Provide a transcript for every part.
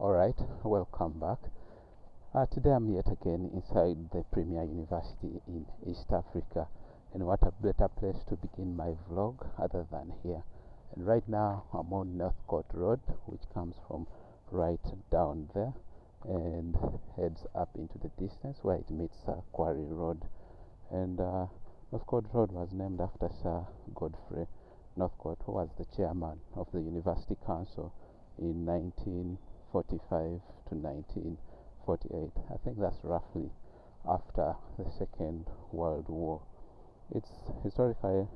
Alright, welcome back. Today I'm yet again inside the premier university in East Africa, and what a better place to begin my vlog other than here. And right now I'm on Northcote Road, which comes from right down there and heads up into the distance where it meets Quarry Road. And Northcote Road was named after Sir Godfrey Northcote, who was the chairman of the University Council in 1945 to 1948. I think that's roughly after the Second World War. It's historically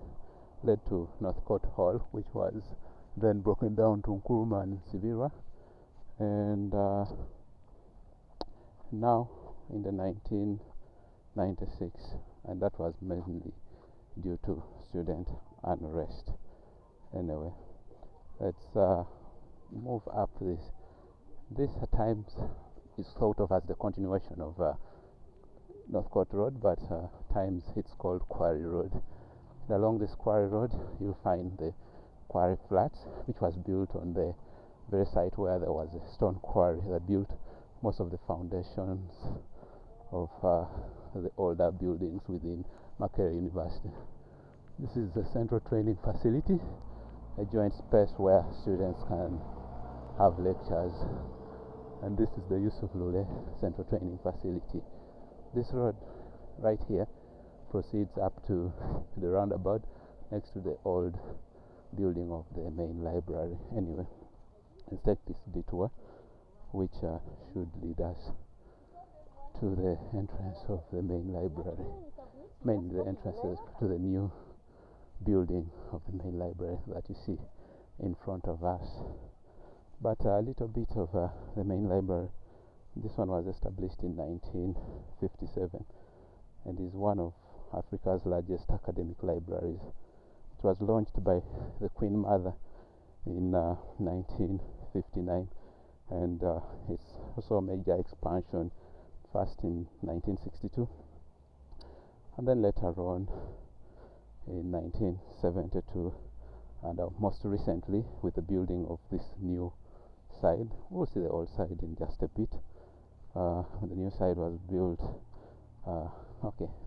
led to Northcote Hall, which was then broken down to Nkrumah and Sibira, and now in the 1996, and that was mainly due to student unrest. Anyway, let's move up this. This at times is thought of as the continuation of Northcote Road, but times it's called Quarry Road. And along this Quarry Road you'll find the Quarry Flats, which was built on the very site where there was a stone quarry that built most of the foundations of the older buildings within MAKERERE University. This is the central training facility, a joint space where students can have lectures, and this is the Yusuf Lule Central Training Facility. This road right here proceeds up to the roundabout next to the old building of the main library. Anyway, let's take this detour, which should lead us to the entrance of the main library, mainly the entrances to the new building of the main library that you see in front of us. But a little bit of the main library. This one was established in 1957 and is one of Africa's largest academic libraries. It was launched by the Queen Mother in 1959, and it's also a major expansion, first in 1962 and then later on in 1972, and most recently with the building of this new side. We'll see the old side in just a bit. The new side was built,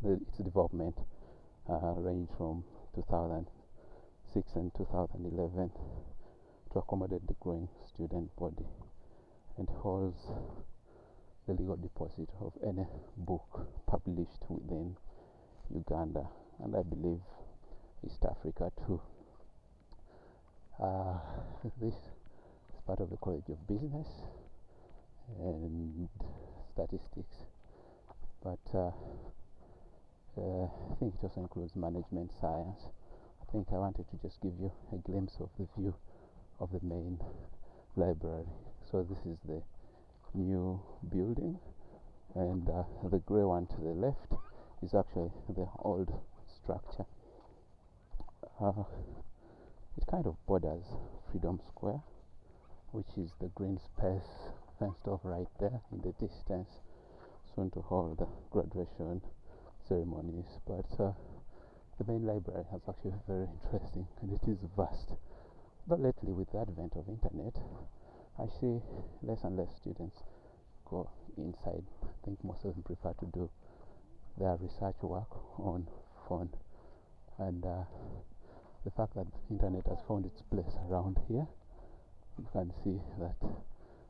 its development ranged from 2006 and 2011 to accommodate the growing student body, and holds the legal deposit of any book published within Uganda, and I believe East Africa too. This is part of the College of Business and Statistics, but I think it also includes management science. I think I wanted to just give you a glimpse of the view of the main library. So this is the new building, and the grey one to the left is actually the old structure. It kind of borders Freedom Square, which is the green space fenced off right there in the distance, soon to hold graduation ceremonies. But the main library is actually very interesting, and it is vast. But lately, with the advent of internet, I see less and less students go inside. I think most of them prefer to do their research work on phone, and the fact that the internet has found its place around here, you can see that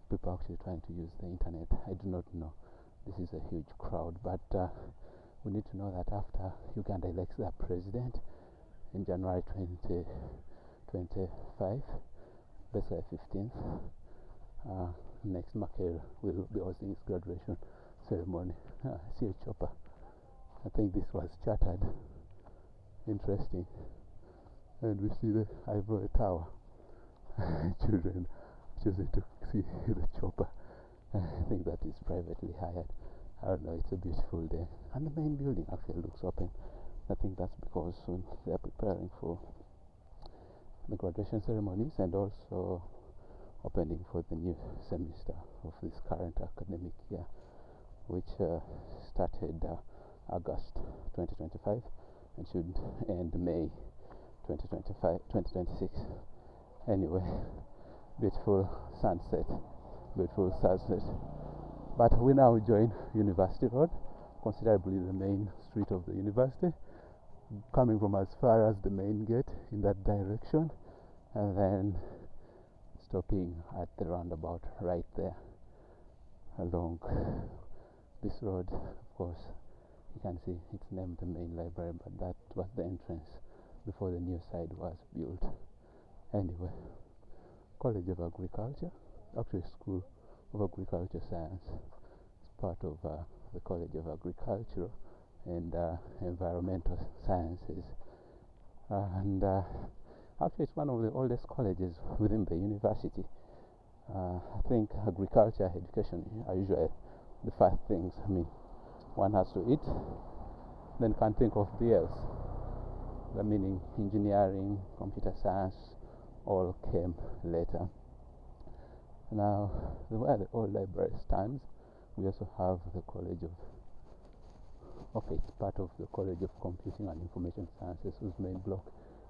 people are actually trying to use the internet. I do not know, this is a huge crowd, but we need to know that after Uganda elects their president in January 2025, basically 15th, next MAKERERE will be hosting its graduation ceremony. I see a chopper. I think this was chartered. Interesting. And we see the Ivory Tower. Children choosing to see the chopper. I think that is privately hired. I don't know, it's a beautiful day. And the main building actually looks open. I think that's because soon they are preparing for the graduation ceremonies and also opening for the new semester of this current academic year, which started August 2025 and should end May 2026. Anyway, beautiful sunset beautiful sunset. But we now join University Road, considerably the main street of the university, coming from as far as the main gate in that direction, and then stopping at the roundabout right there along this road. Of course, you can see it's named the main library, but that was the entrance before the new side was built. Anyway, College of Agriculture, actually School of Agriculture Science. It's part of the College of Agricultural and Environmental Sciences. And actually it's one of the oldest colleges within the university. I think agriculture, education are usually the first things. I mean, one has to eat, then can't think of the else. The meaning engineering, computer science, all came later. Now, where the old library stands, we also have the College of, okay, it's part of the College of Computing and Information Sciences, whose main block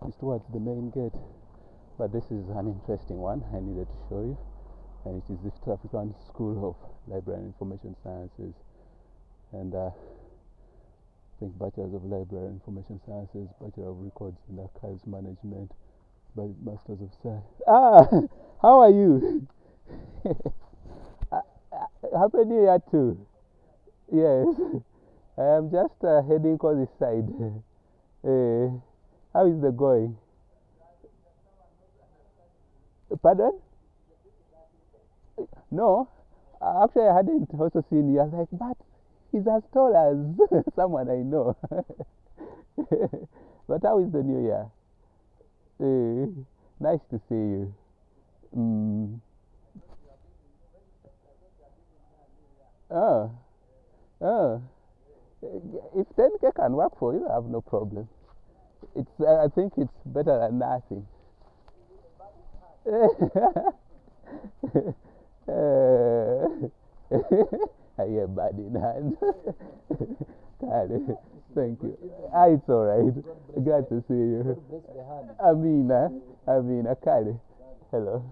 is towards the main gate. But this is an interesting one I needed to show you, and it is the East African School of Library and Information Sciences. And I think Bachelor's of Library and Information Sciences, Bachelor of Records and Archives Management, Masters of Science. How are you? Happy New Year too. Yes, I am just heading for this side. How is the going? Pardon? No, actually I hadn't also seen you. I was like, but he's as tall as someone I know. But how is the new year? Nice to see you. Oh, oh. If 10K can work for you, I have no problem. It's. I think it's better than nothing. I hear bad in hand. Thank you. It's all right. Glad to see you. Amina, Kale. Hello.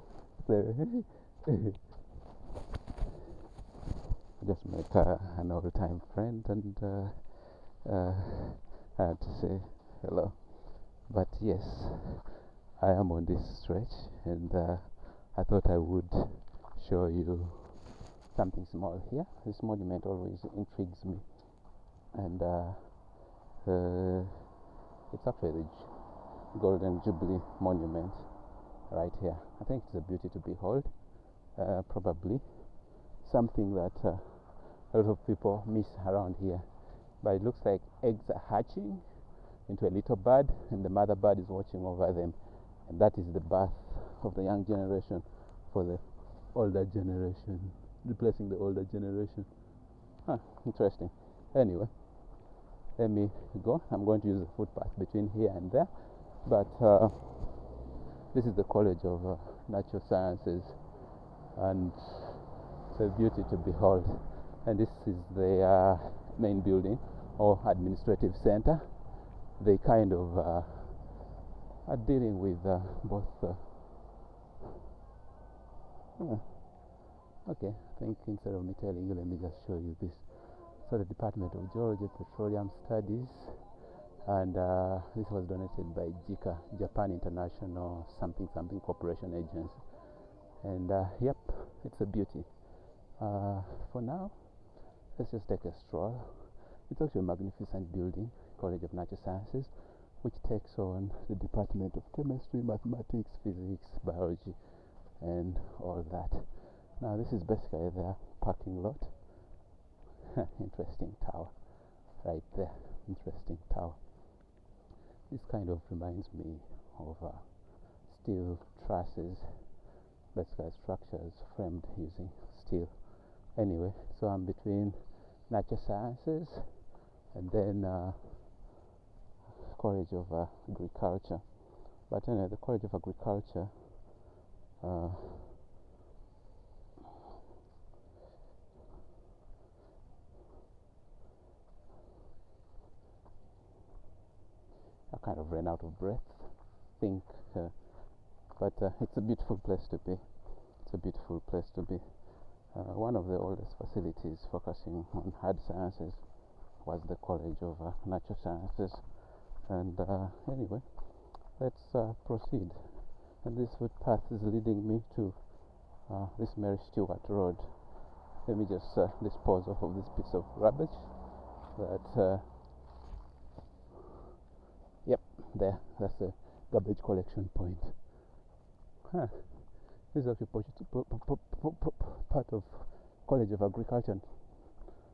Just met an old-time friend, and I had to say hello. But yes, I am on this stretch, and I thought I would show you something small here. This monument always intrigues me, and it's actually the Golden Jubilee Monument right here. I think it's a beauty to behold. Probably something that a lot of people miss around here, but it looks like eggs are hatching into a little bird, and the mother bird is watching over them, and that is the birth of the young generation for the older generation, replacing the older generation. Interesting. Anyway, let me go. I'm going to use the footpath between here and there, but this is the College of Natural Sciences, and it's a beauty to behold. And this is the main building or administrative center. They kind of are dealing with both. Okay, I think instead of me telling you, let me just show you this. So the Department of Geology, Petroleum Studies, and this was donated by JICA, Japan International something Corporation Agency. And yep, it's a beauty. For now, let's just take a stroll. It's actually a magnificent building, College of Natural Sciences, which takes on the Department of Chemistry, Mathematics, Physics, Biology, and all that. Now this is basically their parking lot. Interesting tower right there. Interesting tower. This kind of reminds me of steel trusses, basically structures framed using steel. Anyway, so I'm between Natural Sciences and then College of Agriculture. But anyway, the College of Agriculture I kind of ran out of breath, think, but it's a beautiful place to be. It's a beautiful place to be. One of the oldest facilities focusing on hard sciences was the College of Natural Sciences. And anyway, let's proceed. And this footpath is leading me to this Mary Stewart Road. Let me just dispose of this piece of rubbish. That yep, there. That's the garbage collection point. Huh. This is actually part of College of Agriculture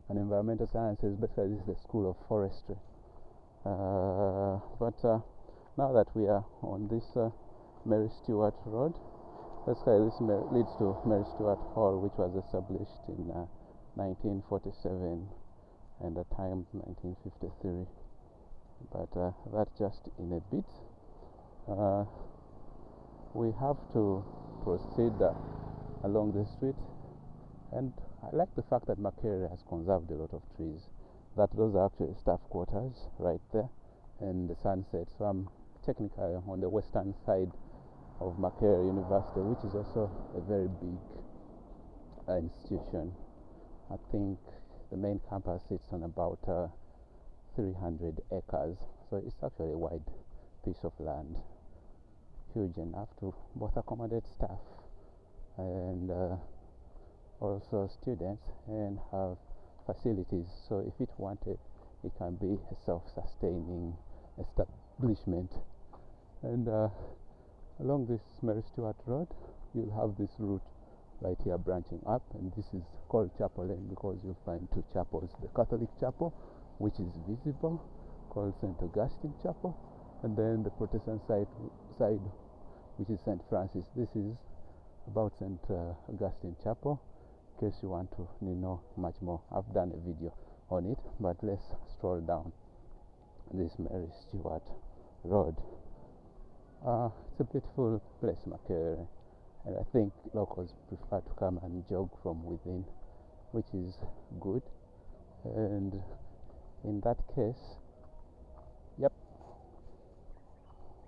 and Environmental Sciences. Basically, this is the School of Forestry. But now that we are on this Mary Stewart Road, basically this leads to Mary Stewart Hall, which was established in 1947 and at times 1953. But that just in a bit. We have to proceed along the street, and I like the fact that Makerere has conserved a lot of trees. That those are actually staff quarters right there, and the sunset. So I'm technically on the western side of Makerere University, which is also a very big institution. I think the main campus sits on about 300 acres, so it's actually a wide piece of land, huge enough to both accommodate staff and also students, and have facilities. So if it wanted, it can be a self-sustaining establishment. And along this Mary Stewart Road, you'll have this route right here branching up, and this is called Chapel Lane because you'll find two chapels: the Catholic chapel, which is visible, called St. Augustine Chapel, and then the Protestant side, which is St. Francis. This is about St. Augustine Chapel, in case you want to know much more. I've done a video on it, but let's stroll down this Mary Stewart Road. It's a beautiful place, Makerere, and I think locals prefer to come and jog from within, which is good. And in that case, yep,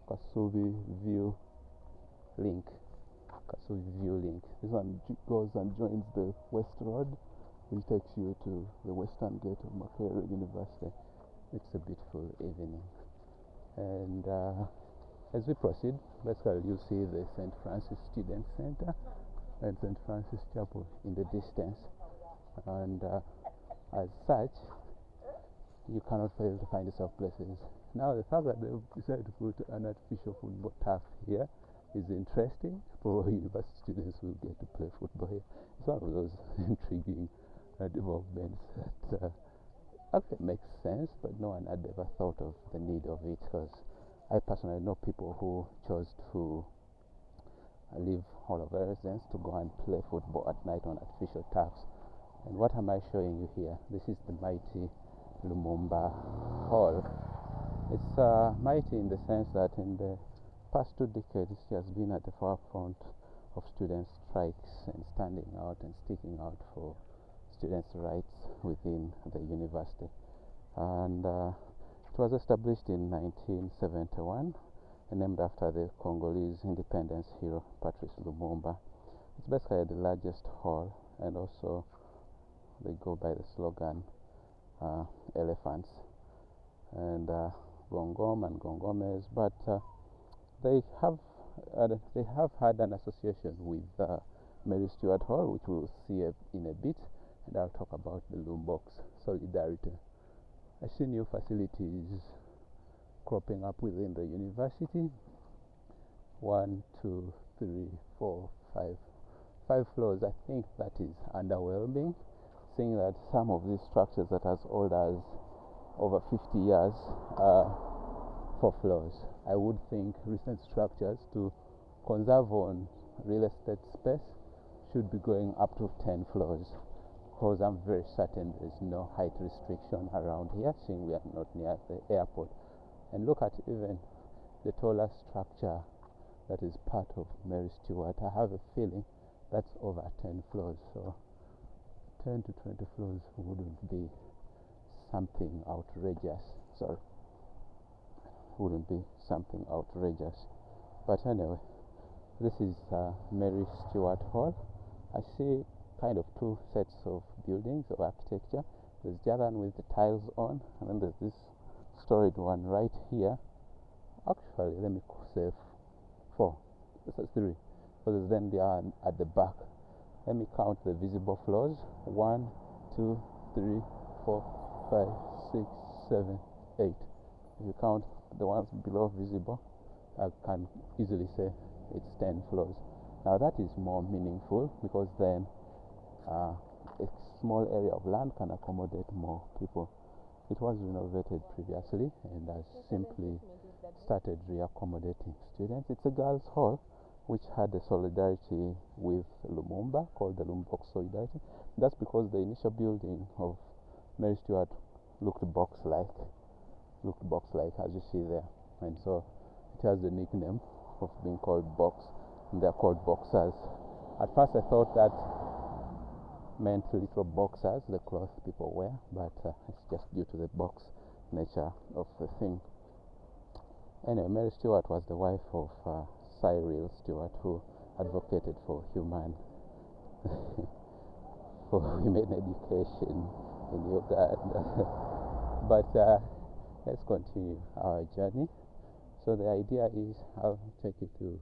Kasubi View Link. This one goes and joins the West Road, which takes you to the western gate of Makerere University. It's a beautiful evening. And as we proceed, basically you'll see the St. Francis Student Center and St. Francis Chapel in the distance. And as such, you cannot fail to find yourself places. Now, the fact that they've decided to put an artificial football turf here is interesting. Probably university students will get to play football here. It's one of those intriguing developments that actually makes sense, but no one had ever thought of the need of it, because I personally know people who chose to leave all of their residence to go and play football at night on artificial turfs. And what am I showing you here? This is the mighty Lumumba Hall. It's mighty in the sense that in the past 2 decades he has been at the forefront of student strikes and standing out and sticking out for students' rights within the university. And it was established in 1971 and named after the Congolese independence hero Patrice Lumumba. It's basically the largest hall, and also they go by the slogan elephants and Gongom and Gongomes, but they have had an association with Mary Stewart Hall, which we'll see in a bit, and I'll talk about the Loombox Solidarity. I see new facilities cropping up within the university. 1, 2, 3, 4, 5 floors. I think that is underwhelming, seeing that some of these structures that are as old as over 50 years are 4 floors. I would think recent structures, to conserve on real estate space, should be going up to 10 floors, because I'm very certain there is no height restriction around here, seeing we are not near the airport. And look at even the taller structure that is part of Mary Stewart. I have a feeling that's over 10 floors, so 10 to 20 floors wouldn't be something outrageous. Wouldn't be something outrageous. But anyway, this is Mary Stewart Hall. I see kind of two sets of buildings of architecture. There's the other one with the tiles on, and then there's this storied one right here. Actually, let me say four. This is three. So there's then the other at the back. Let me count the visible floors. 1, 2, 3, 4, 5, 6, 7, 8. If you count the ones below visible, I can easily say it's 10 floors. Now that is more meaningful, because then a small area of land can accommodate more people. It was renovated previously and has simply started re-accommodating students. It's a girls' hall which had a solidarity with Lumumba, called the Lumbok Solidarity. That's because the initial building of Mary Stuart looked box-like, as you see there, and so it has the nickname of being called box, and they're called boxers. At first I thought that meant little boxers, the clothes people wear, but it's just due to the box nature of the thing. Anyway, Mary Stuart was the wife of Cyril Stuart, who advocated for women education in Uganda. But let's continue our journey. So the idea is I'll take you to,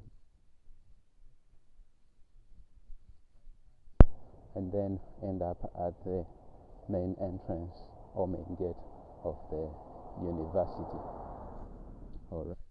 and then end up at the main entrance or main gate of the university. All right.